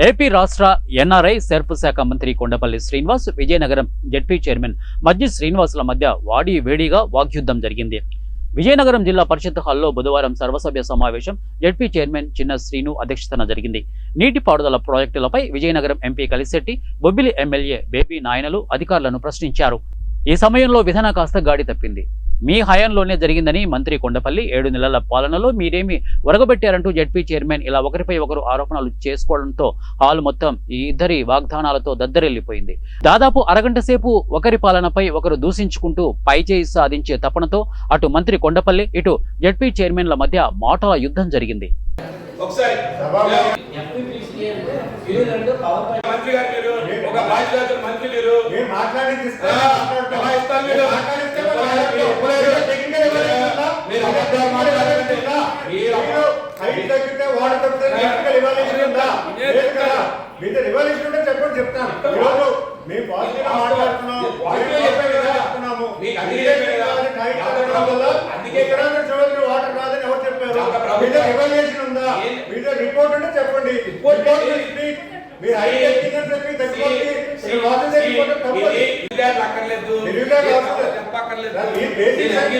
AP రాష్ట్ర NRI SERP శాఖ మంత్రి కొండపల్లి శ్రీనివాస్, విజయనగరం జెడ్పీ చైర్మన్ మజ్జి శ్రీనివాసుల మధ్య వాడి వేడిగా వాగ్యుద్ధం జరిగింది. విజయనగరం జిల్లా పరిషత్ హాల్లో బుధవారం సర్వసభ్య సమావేశం జెడ్పీ చైర్మన్ చిన్న శ్రీను అధ్యక్షతన జరిగింది. నీటిపారుదల ప్రాజెక్టులపై విజయనగరం ఎంపీ కలిశెట్టి, బొబ్బిలి ఎమ్మెల్యే బేబీ నాయనలు అధికారులను ప్రశ్నించారు. ఈ సమయంలో విధాన కాస్త గాడి తప్పింది. మీ హయాంలోనే జరిగిందని మంత్రి కొండపల్లి, 7 నెలల పాలనలో మీరేమి ఒరగబెట్టారంటూ జెడ్పీ చైర్మన్ ఇలా ఒకరిపై ఒకరు ఆరోపణలు చేసుకోవడంతో హాల్ మొత్తం ఈ ఇద్దరి వాగ్దానాలతో దద్దరెళ్లిపోయింది. దాదాపు అరగంట సేపు ఒకరి పాలనపై ఒకరు దూషించుకుంటూ పైచేయి సాధించే తపనతో అటు మంత్రి కొండపల్లి, ఇటు జెడ్పీ చైర్మన్ల మధ్య మాటల యుద్ధం జరిగింది. చెప్పండి, చెప్తాను. మేము పాజిటివ్ మాట్లాడుతున్నాము. వాటర్ రాదని ఎవరు చెప్పారు? మీద రివల్యూషన్ ఉందా? మీద రిపోర్ట్ ఉంటే చెప్పండి. మీరు చెప్పక్కర్లేదు.